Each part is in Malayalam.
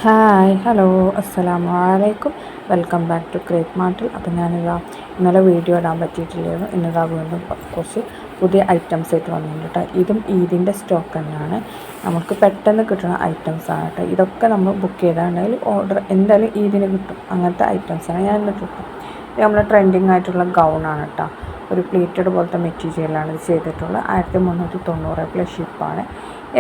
ഹായ് ഹലോ അസ്സലാമു അലൈക്കും. വെൽക്കം ബാക്ക് ടു ക്രേപ്പ് മാർട്ടിൽ. അപ്പോൾ ഞാനിതാ ഇന്നലെ വീഡിയോ ഇടാൻ പറ്റിയിട്ടില്ലായിരുന്നു. ഇന്നതാ വീണ്ടും കുറച്ച് പുതിയ ഐറ്റംസ് ആയിട്ട് വന്നിട്ടുണ്ട് കേട്ടോ. ഇതും ഈദിൻ്റെ സ്റ്റോക്ക് തന്നെയാണ്, നമുക്ക് പെട്ടെന്ന് കിട്ടുന്ന ഐറ്റംസാണ് കേട്ടോ. ഇതൊക്കെ നമ്മൾ ബുക്ക് ചെയ്താണെങ്കിൽ ഓർഡർ എന്തായാലും ഈദിന് കിട്ടും. അങ്ങനത്തെ ഐറ്റംസാണ് ഞാൻ ഇന്ന് കിട്ടും. ഇത് നമ്മൾ ട്രെൻഡിങ് ആയിട്ടുള്ള ഗൗണാണ് കേട്ടോ. ഒരു പ്ലീറ്റഡ് പോലത്തെ മെറ്റീരിയലാണ് ഇത് ചെയ്തിട്ടുള്ളത്. 1390 പ്ലസ് ഷിപ്പാണ്.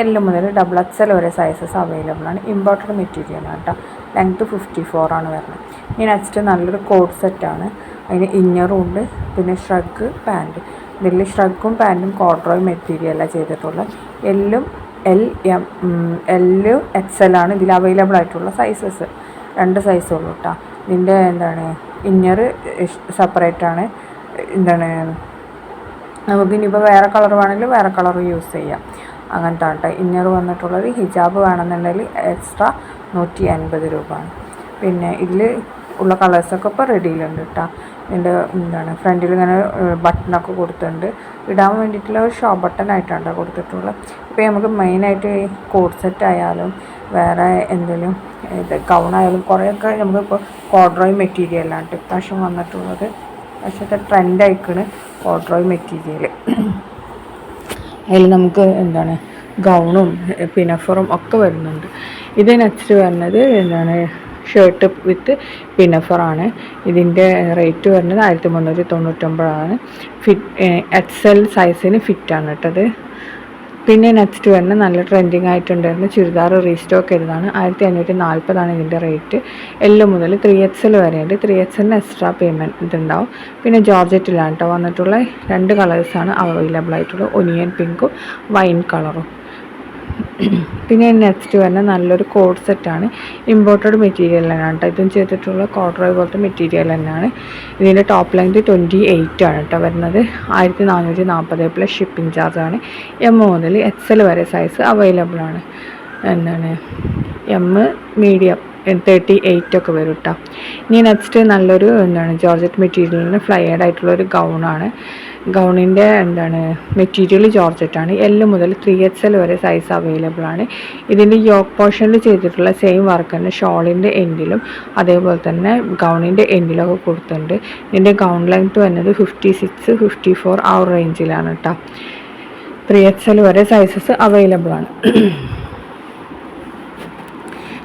എൽ മുതൽ XXL വരെ സൈസസ് അവൈലബിൾ ആണ്. ഇമ്പോർട്ടഡ് മെറ്റീരിയലാണ് കേട്ടോ. ലെങ്ത്ത് 54 ആണ് വരുന്നത്. ഇനി നെക്സ്റ്റ് നല്ലൊരു കോഡ് സെറ്റാണ്. അതിന് ഇന്നറും ഉണ്ട്, പിന്നെ ഷ്രഗ് പാൻറ്റ്. ഇതിൽ ഷ്രഗും പാൻറ്റും കോഡ്രോയ് മെറ്റീരിയലാണ് ചെയ്തിട്ടുള്ളത്. എല്ലും XL ആണ് ഇതിൽ അവൈലബിൾ ആയിട്ടുള്ള സൈസസ്. 2 സൈസുള്ളൂ കേട്ടോ. ഇതിൻ്റെ ഇന്നർ സെപ്പറേറ്റാണ്. നമുക്കിനിയിപ്പോൾ വേറെ കളർ വേണമെങ്കിൽ വേറെ കളർ യൂസ് ചെയ്യാം. അങ്ങനത്തെ കേട്ടോ ഇന്നർ വന്നിട്ടുള്ളത്. ഹിജാബ് വേണമെന്നുണ്ടെങ്കിൽ എക്സ്ട്രാ 180 രൂപയാണ്. പിന്നെ ഇതിൽ ഉള്ള കളേഴ്സൊക്കെ ഇപ്പോൾ റെഡിയിലുണ്ട് കേട്ടോ. ഇതിൻ്റെ ഫ്രണ്ടിൽ ഇങ്ങനെ ബട്ടണൊക്കെ കൊടുത്തിട്ടുണ്ട്. ഇടാൻ വേണ്ടിയിട്ടുള്ള ഒരു ഷോ ബട്ടണായിട്ടാണ് കൊടുത്തിട്ടുള്ളത്. ഇപ്പോൾ നമുക്ക് മെയിനായിട്ട് കോഡ് സെറ്റ് ആയാലും വേറെ എന്തെങ്കിലും ഗൗണായാലും കുറേയൊക്കെ നമുക്കിപ്പോൾ കോഡ്രോയ് മെറ്റീരിയലാണ് ഇപ്രാവശ്യം വന്നിട്ടുള്ളത്. പക്ഷേ ട്രെൻഡായിക്കാണ് കോഡ്രോയ് മെറ്റീരിയൽ. അതിൽ നമുക്ക് ഗൗണും പിനഫറും ഒക്കെ വരുന്നുണ്ട്. ഇത് നെക്സ്റ്റ് വരുന്നത് ഷർട്ട് വിത്ത് പിനഫറാണ്. ഇതിൻ്റെ റേറ്റ് വരുന്നത് 1399 XL സൈസിന് ഫിറ്റാണ് കേട്ടത്. പിന്നെ നെക്സ്റ്റ് വരുന്നത് നല്ല ട്രെൻഡിങ് ആയിട്ടുണ്ടായിരുന്നു ചുരിദാർ റീസ്റ്റോക്ക് ചെയ്തതാണ്. 1540 ഇതിൻ്റെ റേറ്റ്. എൽ മുതൽ 3XL വരെയുണ്ട്. 3XLന് എക്സ്ട്രാ പേയ്മെൻറ്റ് ഇതുണ്ടാവും. പിന്നെ ജോർജറ്റിലാണ് കേട്ടോ വന്നിട്ടുള്ള 2 കളേഴ്സാണ് അവൈലബിൾ ആയിട്ടുള്ളത്, ഒനിയൻ പിങ്കും വൈൻ കളറും. പിന്നെ നെക്സ്റ്റ് വരുന്ന നല്ലൊരു കോഡ് സെറ്റാണ്. ഇമ്പോർട്ടഡ് മെറ്റീരിയൽ തന്നെയാണ് കേട്ടോ. ഇതും ചെയ്തിട്ടുള്ള കോഡ്രോയ് പോലത്തെ മെറ്റീരിയൽ തന്നെയാണ്. ഇതിൻ്റെ ടോപ്പ് ലെങ്ത് 28 ആണ് കേട്ടോ വരുന്നത്. 1440 പ്ലസ് ഷിപ്പിംഗ് ചാർജാണ്. M മുതൽ XL വരെ സൈസ് അവൈലബിൾ ആണ്. M മീഡിയം 38 ഒക്കെ വരും കേട്ടോ. ഇനി നെക്സ്റ്റ് നല്ലൊരു ജോർജറ്റ് മെറ്റീരിയലിന് ഫ്ലയേഡ് ആയിട്ടുള്ളൊരു ഗൗണാണ്. ഗൗണിൻ്റെ മെറ്റീരിയൽ ജോർജറ്റാണ്. L മുതൽ 3XL വരെ സൈസ് അവൈലബിൾ ആണ്. ഇതിൻ്റെ യോക്ക് പോർഷനിൽ ചെയ്തിട്ടുള്ള സെയിം വർക്ക് തന്നെ ഷോളിൻ്റെ എൻഡിലും അതേപോലെ തന്നെ ഗൗണിൻ്റെ എൻഡിലൊക്കെ കൊടുത്തിട്ടുണ്ട്. ഇതിൻ്റെ ഗൗൺ ലെങ്ത്ത് വരുന്നത് 56, 54 ആ ഒരു റേഞ്ചിലാണ് കേട്ടോ. 3XL വരെ സൈസസ് അവൈലബിൾ ആണ്.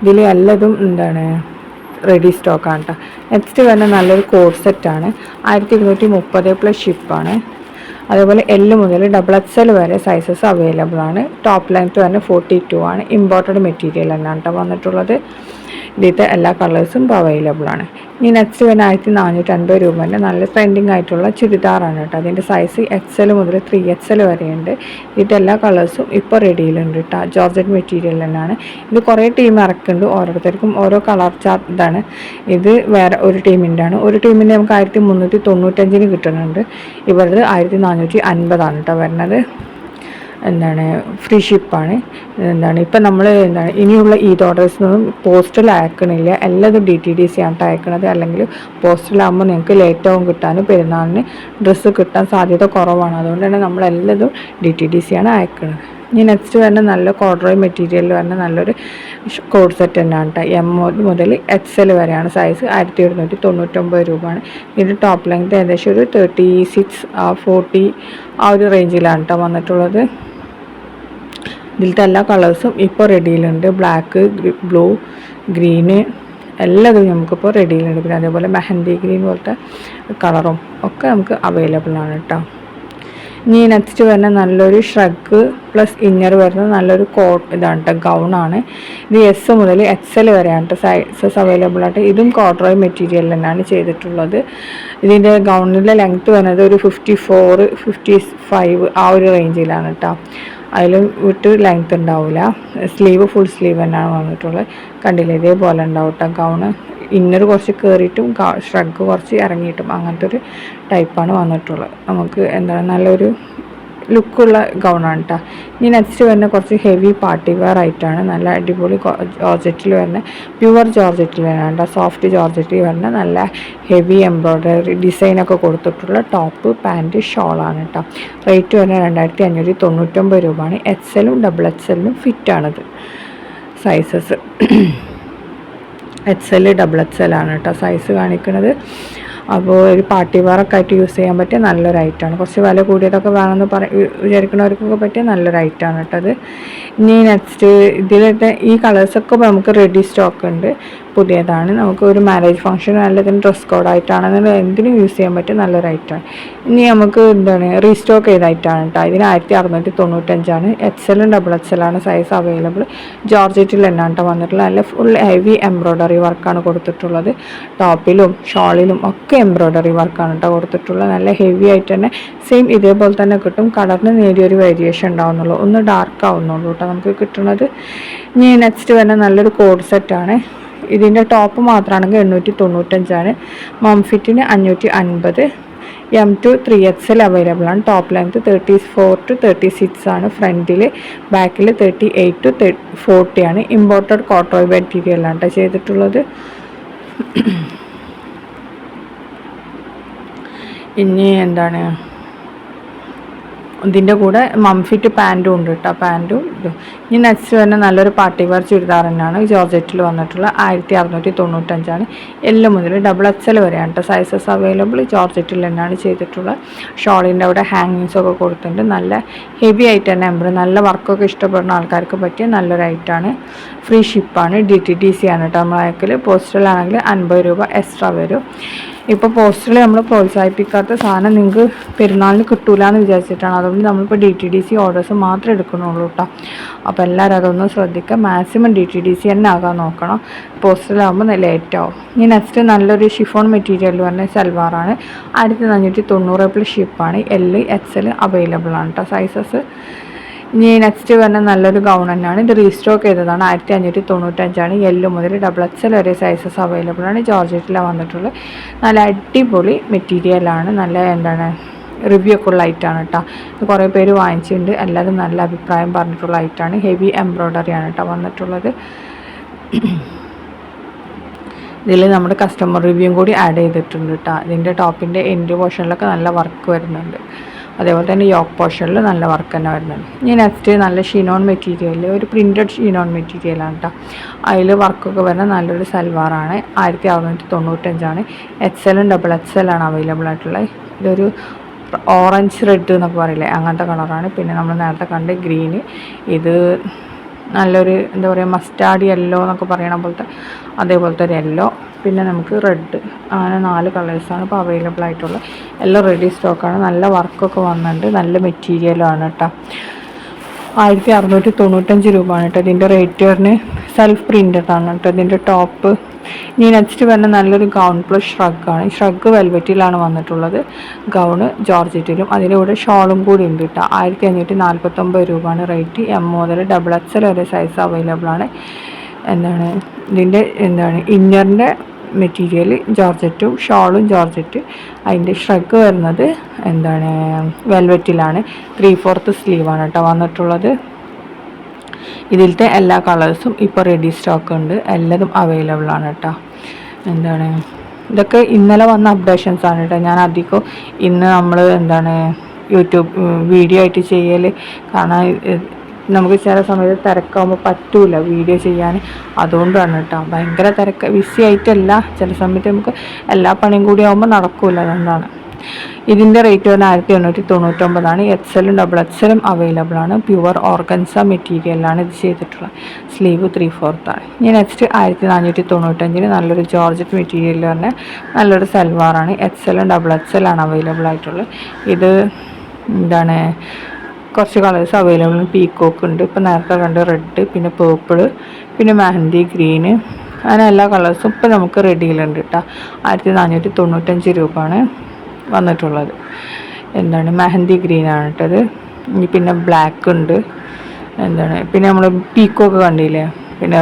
ഇതിൽ എല്ലാതും റെഡി സ്റ്റോക്കാണ് കേട്ടോ. നെക്സ്റ്റ് വരുന്ന നല്ലൊരു കോഡ് സെറ്റാണ്. 1230 പ്ലസ് ഷിപ്പാണ്. അതേപോലെ L മുതൽ XXL വരെ സൈസസ് അവൈലബിൾ ആണ്. ടോപ്പ് ലെങ്ത്ത് തന്നെ 42 ആണ്. ഇമ്പോർട്ടഡ് മെറ്റീരിയൽ തന്നെയാണ് കേട്ടോ വന്നിട്ടുള്ളത്. ഇതിലത്തെ എല്ലാ കളേഴ്സും ഇപ്പോൾ അവൈലബിൾ ആണ്. ഇനി നെക്സ്റ്റ് വരുന്ന 1450 രൂപേൻ്റെ നല്ല ട്രെൻഡിങ് ആയിട്ടുള്ള ചുരിദാറാണ് കേട്ടോ. അതിൻ്റെ സൈസ് XL മുതൽ 3XL വരെയുണ്ട്. ഇതിൻ്റെ എല്ലാ കളേഴ്സും ഇപ്പോൾ റെഡിയിലുണ്ട് കേട്ടോ. ജോർജറ്റ് മെറ്റീരിയൽ തന്നെയാണ്. ഇത് കുറേ ടീം ഇറക്കുന്നുണ്ട്, ഓരോരുത്തർക്കും ഓരോ കളർ ചാർട്ട് ഇതാണ്. ഇത് വേറെ ഒരു ടീമിൻ്റെ ആണ്. ഒരു ടീമിൻ്റെ നമുക്ക് 1395 കിട്ടുന്നുണ്ട്. ഇവരത് 1450 കേട്ടോ വരുന്നത്. ഫ്രീ ഷിപ്പാണ്. ഇപ്പം നമ്മൾ ഇനിയുള്ള ഈദ് ഓർഡേഴ്സിനൊന്നും പോസ്റ്റൽ അയക്കണില്ല. എല്ലാതും DTDC ആണ് അയക്കണത്. അല്ലെങ്കിൽ പോസ്റ്റലാകുമ്പോൾ നിങ്ങൾക്ക് ലേറ്റാവും കിട്ടാനും പെരുന്നാളിന് ഡ്രസ്സ് കിട്ടാൻ സാധ്യത കുറവാണ്. അതുകൊണ്ട് തന്നെ നമ്മളെല്ലാതും DTDC ആണ് അയക്കുന്നത്. ഇനി നെക്സ്റ്റ് വരുന്ന നല്ല കോഡ്രോയ് മെറ്റീരിയൽ വരുന്ന നല്ലൊരു കോഡ് സെറ്റ് തന്നെയാണ് കേട്ടോ. M മുതൽ XL വരെയാണ് സൈസ്. 1799 രൂപയാണ്. ഇതിൻ്റെ ടോപ്പ് ലെങ്ത് ഏകദേശം ഒരു 36, 40 ആ ഒരു റേഞ്ചിലാണ് കേട്ടോ വന്നിട്ടുള്ളത്. ഇതിലത്തെ എല്ലാ കളേഴ്സും ഇപ്പോൾ റെഡിയിലുണ്ട്. ബ്ലാക്ക്, ബ്ലൂ, ഗ്രീന് എല്ലാതും നമുക്കിപ്പോൾ റെഡിയിലുണ്ട്. പിന്നെ അതേപോലെ മെഹന്തി ഗ്രീൻ പോലത്തെ കളറും ഒക്കെ നമുക്ക് അവൈലബിൾ ആണ് കേട്ടോ. ഇനി നെക്സ്റ്റ് വരുന്ന നല്ലൊരു ഷ്രഗ് പ്ലസ് ഇന്നർ വരുന്ന നല്ലൊരു ഇതാണ് കേട്ടോ, ഗൗണാണ്. ഇത് S മുതൽ XL വരെയാണ് കേട്ടോ സൈസസ് അവൈലബിൾ ആയിട്ട്. ഇതും കോഡ്രോയ് മെറ്റീരിയൽ തന്നെയാണ് ചെയ്തിട്ടുള്ളത്. ഇതിൻ്റെ ഗൗണിൻ്റെ ലെങ്ത്ത് വരുന്നത് ഒരു 54, 55 ആ ഒരു റേഞ്ചിലാണ് കേട്ടോ. അതിലും വിട്ട് ലെങ്ത്ത് ഉണ്ടാവില്ല. സ്ലീവ് ഫുൾ സ്ലീവ് തന്നെയാണ് വന്നിട്ടുള്ളത്. കണ്ടില്ലേ, ഇതേപോലെ ഉണ്ടാവും കേട്ടോ ഗൗണ്. ഇന്നർ കുറച്ച് കയറിയിട്ടും ഷ്രഗ് കുറച്ച് ഇറങ്ങിയിട്ടും അങ്ങനത്തെ ഒരു ടൈപ്പാണ് വന്നിട്ടുള്ളത്. നമുക്ക് നല്ലൊരു ലുക്കുള്ള ഗൗണാണ് കേട്ടോ. ഇനി നെക്സ്റ്റ് വരുന്ന കുറച്ച് ഹെവി പാർട്ടി വെയർ ആയിട്ടാണ്. നല്ല അടിപൊളി ജോർജറ്റിൽ വരുന്ന പ്യുവർ ജോർജറ്റിൽ വരുന്ന കേട്ടോ. സോഫ്റ്റ് ജോർജറ്റിൽ വരുന്ന നല്ല ഹെവി എംബ്രോയ്ഡറി ഡിസൈനൊക്കെ കൊടുത്തിട്ടുള്ള ടോപ്പ്, പാൻറ്റ്, ഷോളാണ് കേട്ടോ. റേറ്റ് വരുന്നത് 2599 രൂപയാണ്. XL-ഉം XXL-ഉം ഫിറ്റാണിത് സൈസസ്. XL ഡബിൾ XL ആണ് കേട്ടോ സൈസ് കാണിക്കുന്നത്. അപ്പോൾ ഒരു പാർട്ടി വെയറൊക്കെ ആയിട്ട് യൂസ് ചെയ്യാൻ പറ്റിയ നല്ലൊരു ഐറ്റമാണ്. കുറച്ച് വില കൂടിയതൊക്കെ വേണമെന്ന് വിചാരിക്കുന്നവർക്കൊക്കെ പറ്റിയ നല്ലൊരു ഐറ്റമാണ് കേട്ടോ അത്. ഇനി നെക്സ്റ്റ് ഇതിലിട്ട് ഈ കളേഴ്സൊക്കെ നമുക്ക് റെഡി സ്റ്റോക്ക് ഉണ്ട്, പുതിയതാണ്. നമുക്ക് ഒരു മാരേജ് ഫംഗ്ഷൻ അല്ലെങ്കിൽ ഡ്രസ് കോഡായിട്ടാണെന്നുള്ള എന്തിനും യൂസ് ചെയ്യാൻ പറ്റിയ നല്ലൊരു ഐറ്റമാണ്. ഇനി നമുക്ക് റീസ്റ്റോക്ക് ചെയ്ത ഐറ്റമാണ് കേട്ടോ. ഇതിന് 1695 XL ഡബിൾ XL ആണ് സൈസ് അവൈലബിൾ. ജോർജറ്റിൽ തന്നെയാണ് കേട്ടോ വന്നിട്ടുള്ളത്. നല്ല ഫുൾ ഹെവി എംബ്രോയ്ഡറി വർക്കാണ് കൊടുത്തിട്ടുള്ളത്. ടോപ്പിലും ഷോളിലും ഒക്കെ എംബ്രോയ്ഡറി വർക്കാണ് കേട്ടോ കൊടുത്തിട്ടുള്ളത്. നല്ല ഹെവി ആയിട്ട് തന്നെ സെയിം ഇതേപോലെ തന്നെ കിട്ടും. കളറിന് നേരിയൊരു വേരിയേഷൻ ഉണ്ടാവുന്നുള്ളൂ, ഒന്ന് ഡാർക്ക് ആവുന്നുള്ളൂ കേട്ടോ നമുക്ക് കിട്ടുന്നത്. ഇനി നെക്സ്റ്റ് വരുന്ന നല്ലൊരു കോഡ് സെറ്റാണ്. ഇതിൻ്റെ ടോപ്പ് മാത്രമാണെങ്കിൽ 895, മംഫിറ്റിന് 550, M2 3XL അവൈലബിൾ ആണ്. ടോപ്പ് ലെങ്ത് 34 to 36 ആണ്. ഫ്രണ്ടിൽ ബാക്കിൽ 38 to 40 ആണ്. ഇമ്പോർട്ടഡ് കോട്ടൺ മെറ്റീരിയലാണ് കേട്ടോ ചെയ്തിട്ടുള്ളത്. ഇനി ഇതിൻ്റെ കൂടെ മംഫിറ്റ് പാൻറ്റും ഉണ്ട് കേട്ടോ, പാൻറ്റും ഇതും. ഇനി നെക്സ്റ്റ് തന്നെ നല്ലൊരു പാർട്ടി വെയർ ചുരിദാർ തന്നെയാണ് ജോർജറ്റിൽ വന്നിട്ടുള്ള 1695. L മുതൽ ഡബിൾ XL വരെയാണ് കേട്ടോ സൈസസ് അവൈലബിൾ. ജോർജറ്റിൽ തന്നെയാണ് ചെയ്തിട്ടുള്ളത്. ഷോളിൻ്റെ അവിടെ ഹാങ്ങിങ്സൊക്കെ കൊടുത്തിട്ടുണ്ട്. നല്ല ഹെവി ആയിട്ട് തന്നെ നല്ല വർക്കൊക്കെ ഇഷ്ടപ്പെടുന്ന ആൾക്കാർക്ക് പറ്റിയ നല്ലൊരു ഐറ്റമാണ്. ഫ്രീ ഷിപ്പാണ്, DTDC ആണ് കേട്ടോ നമ്മൾ അയക്കൽ. പോസ്റ്റലാണെങ്കിൽ 50 രൂപ എക്സ്ട്രാ വരും. ഇപ്പോൾ പോസ്റ്ററിൽ നമ്മൾ പ്രോത്സാഹിപ്പിക്കാത്ത സാധനം നിങ്ങൾക്ക് പെരുന്നാളിന് കിട്ടൂല എന്ന് വിചാരിച്ചിട്ടാണ്. അതുകൊണ്ട് നമ്മളിപ്പോൾ DTDC ഓർഡേഴ്സ് മാത്രമേ എടുക്കണുള്ളൂ കേട്ടോ. അപ്പോൾ എല്ലാവരും അതൊന്ന് ശ്രദ്ധിക്കുക. മാക്സിമം DTDC തന്നെ ആകാൻ നോക്കണം. പോസ്റ്ററിലാകുമ്പോൾ ലേറ്റ് ആവും. ഇനി നെക്സ്റ്റ് നല്ലൊരു ഷിഫോൺ മെറ്റീരിയൽ പറഞ്ഞ സൽവാറാണ്. 1490 പ്ലസ് ഷിപ്പാണ്. L XL അവൈലബിൾ ആണ് കേട്ടോ സൈസസ്. ഇനി നെക്സ്റ്റ് വരുന്ന നല്ലൊരു ഗൗൺ തന്നെയാണ്. ഇത് റീസ്റ്റോക്ക് ചെയ്തതാണ്. 1595. L മുതൽ ഡബിൾ XL വരെ സൈസസ് അവൈലബിൾ ആണ്. ജോർജറ്റിലാണ് വന്നിട്ടുള്ളത്. നല്ല അടിപൊളി മെറ്റീരിയലാണ്. നല്ല റിവ്യൂ ഒക്കെ ഉള്ള ഐറ്റാണ് കേട്ടോ. ഇത് കുറേ പേര് വാങ്ങിച്ചിട്ടുണ്ട്. എല്ലാവരും നല്ല അഭിപ്രായം പറഞ്ഞിട്ടുള്ള ഐറ്റാണ്. ഹെവി എംബ്രോയ്ഡറി ആണ് കേട്ടോ വന്നിട്ടുള്ളത്. ഇതിൽ നമ്മുടെ കസ്റ്റമർ റിവ്യൂ കൂടി ആഡ് ചെയ്തിട്ടുണ്ട് കേട്ടോ. ഇതിൻ്റെ ടോപ്പിൻ്റെ എൻഡ് പോർഷനിലൊക്കെ നല്ല വർക്ക് വരുന്നുണ്ട്. അതേപോലെ തന്നെ യോക്ക് പോർഷനിൽ നല്ല വർക്ക് തന്നെ വരുന്നുണ്ട്. ഇനി നെക്സ്റ്റ് നല്ല ഷിനോൺ മെറ്റീരിയൽ, ഒരു പ്രിൻറ്റഡ് ഷിനോൺ മെറ്റീരിയലാണ് കേട്ടോ. അതിൽ വർക്കൊക്കെ വരുന്ന നല്ലൊരു സൽവാറാണ്. 1695. XL ഡബിൾ XL ആണ് അവൈലബിൾ ആയിട്ടുള്ളത്. ഇതൊരു ഓറഞ്ച് റെഡ് എന്നൊക്കെ പറയില്ലേ, അങ്ങനത്തെ കളറാണ്. പിന്നെ നമ്മൾ നേരത്തെ കണ്ട് ഗ്രീന്, ഇത് നല്ലൊരു മസ്റ്റാർഡ് യെല്ലോ എന്നൊക്കെ പറയണ പോലത്തെ അതേപോലത്തെ ഒരു യെല്ലോ. പിന്നെ നമുക്ക് റെഡ്, അങ്ങനെ 4 കളേഴ്സാണ് ഇപ്പോൾ അവൈലബിൾ ആയിട്ടുള്ളത്. എല്ലാം റെഡി സ്റ്റോക്കാണ്. നല്ല വർക്കൊക്കെ വന്നിട്ടുണ്ട്. നല്ല മെറ്റീരിയലാണ് കേട്ടോ. 1695 രൂപയാണ് കേട്ടോ ഇതിൻ്റെ റേറ്റ് വരുന്നത്. സെൽഫ് പ്രിൻറ്റഡ് ആണ് കേട്ടോ ഇതിൻ്റെ ടോപ്പ്. ഇനി നെക്സ്റ്റ് വരുന്ന നല്ലൊരു ഗൗൺ പ്ലസ് ഷ്രഗാണ്. ഷ്രഗ് വെൽവെറ്റിലാണ് വന്നിട്ടുള്ളത്. ഗൗണ് ജോർജറ്റിലും അതിൻ്റെ കൂടെ ഷോളും കൂടി ഉണ്ട് കേട്ടോ. 1549 രൂപയാണ് റേറ്റ്. M മുതൽ ഡബിൾ XL വരെ സൈസ് അവൈലബിൾ ആണ്. ഇതിൻ്റെ ഇന്നറിൻ്റെ മെറ്റീരിയൽ ജോർജറ്റും ഷോളും ജോർജറ്റ്. അതിൻ്റെ ഷ്രഗ് വരുന്നത് വെൽവെറ്റിലാണ്. 3/4 സ്ലീവാണ് കേട്ടോ വന്നിട്ടുള്ളത്. ഇതിലത്തെ എല്ലാ കളേഴ്സും ഇപ്പോൾ റെഡി സ്റ്റോക്ക് ഉണ്ട്. എല്ലാതും അവൈലബിൾ ആണ് കേട്ടോ. ഇതൊക്കെ ഇന്നലെ വന്ന അപ്ഡേഷൻസ് ആണ് കേട്ടോ. ഞാൻ അധികം ഇന്ന് നമ്മൾ യൂട്യൂബ് വീഡിയോ ആയിട്ട് ചെയ്യൽ, കാരണം നമുക്ക് ചില സമയത്ത് തിരക്കാകുമ്പോൾ പറ്റൂല വീഡിയോ ചെയ്യാൻ. അതുകൊണ്ടാണ് കേട്ടോ. ഭയങ്കര തിരക്ക് ബിസി ആയിട്ടല്ല, ചില സമയത്ത് നമുക്ക് എല്ലാ പണിയും കൂടി ആകുമ്പോൾ നടക്കൂല. അതുകൊണ്ടാണ്. ഇതിൻ്റെ റേറ്റ് വരുന്നത് 1899. XL ഡബിൾ XL അവൈലബിൾ ആണ്. പ്യുവർ ഓർഗൻസ മെറ്റീരിയലാണ് ഇത് ചെയ്തിട്ടുള്ളത്. സ്ലീവ് 3/4 ആണ്. ഇനി നെക്സ്റ്റ് 1495 നല്ലൊരു ജോർജറ്റ് മെറ്റീരിയൽ തന്നെ നല്ലൊരു സൽവാറാണ്. XL ഡബിൾ XL ആണ് അവൈലബിൾ ആയിട്ടുള്ളത്. ഇത് കുറച്ച് കളേഴ്സ് അവൈലബിൾ. പീക്കോക്ക് ഉണ്ട്, ഇപ്പോൾ നേരത്തെ കണ്ട് റെഡ്, പിന്നെ പേർപ്പിള്, പിന്നെ മെഹന്തി ഗ്രീന്, അങ്ങനെ എല്ലാ കളേഴ്സും ഇപ്പോൾ നമുക്ക് റെഡിയിലുണ്ട് കേട്ടോ. 1495 രൂപയാണ് വന്നിട്ടുള്ളത്. മെഹന്തി ഗ്രീനാണ് കേട്ടത്. ഇനി പിന്നെ ബ്ലാക്ക് ഉണ്ട്. പിന്നെ നമ്മൾ പീക്കോക്ക് കണ്ടില്ലേ, പിന്നെ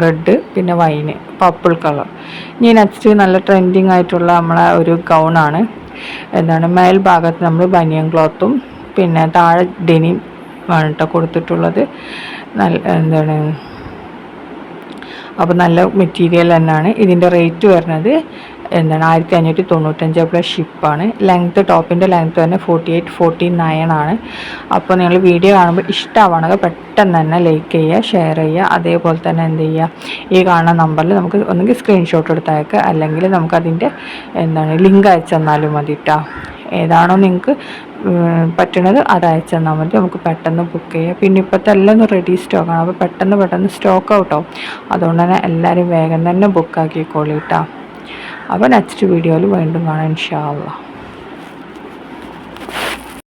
റെഡ്, പിന്നെ വൈന്, പർപ്പിൾ കളർ. ഇനി നെക്സ്റ്റ് നല്ല ട്രെൻഡിങ് ആയിട്ടുള്ള നമ്മളെ ഒരു ഗൗണാണ്. മേൽ ഭാഗത്ത് നമ്മൾ ബനിയൻ ക്ലോത്തും പിന്നെ താഴെ ഡെനിം ആണ് കേട്ടോ കൊടുത്തിട്ടുള്ളത്. അപ്പോൾ നല്ല മെറ്റീരിയൽ തന്നെയാണ്. ഇതിൻ്റെ റേറ്റ് വരുന്നത് എന്താണ് 1595 പ്ലസ് ഷിപ്പാണ്. ടോപ്പിൻ്റെ ലെങ്ത്ത് തന്നെ 48-49 ആണ്. അപ്പോൾ നിങ്ങൾ വീഡിയോ കാണുമ്പോൾ ഇഷ്ടമാണെങ്കിൽ പെട്ടെന്ന് തന്നെ ലൈക്ക് ചെയ്യുക, ഷെയർ ചെയ്യുക. അതേപോലെ തന്നെ എന്ത് ചെയ്യുക, ഈ കാണുന്ന നമ്പറിൽ നമുക്ക് ഒന്നുകിൽ സ്ക്രീൻഷോട്ട് എടുത്തയക്കുക, അല്ലെങ്കിൽ നമുക്കതിൻ്റെ ലിങ്ക് അയച്ചു തന്നാലും മതി കേട്ടോ. ഏതാണോ നിങ്ങൾക്ക് പറ്റണത് അത് അയച്ചു തന്നാൽ മതി, നമുക്ക് പെട്ടെന്ന് ബുക്ക് ചെയ്യാം. പിന്നെ ഇപ്പോഴത്തെ എല്ലാം ഒന്ന് റെഡി സ്റ്റോക്കാണ്, അപ്പോൾ പെട്ടെന്ന് സ്റ്റോക്ക് ഔട്ടാവും. അതുകൊണ്ട് തന്നെ എല്ലാവരും വേഗം തന്നെ ബുക്കാക്കിക്കോളി കേട്ടോ. അപ്പോൾ നെക്സ്റ്റ് വീഡിയോയിൽ വീണ്ടും കാണാം ഇൻഷാ അല്ലാഹ്.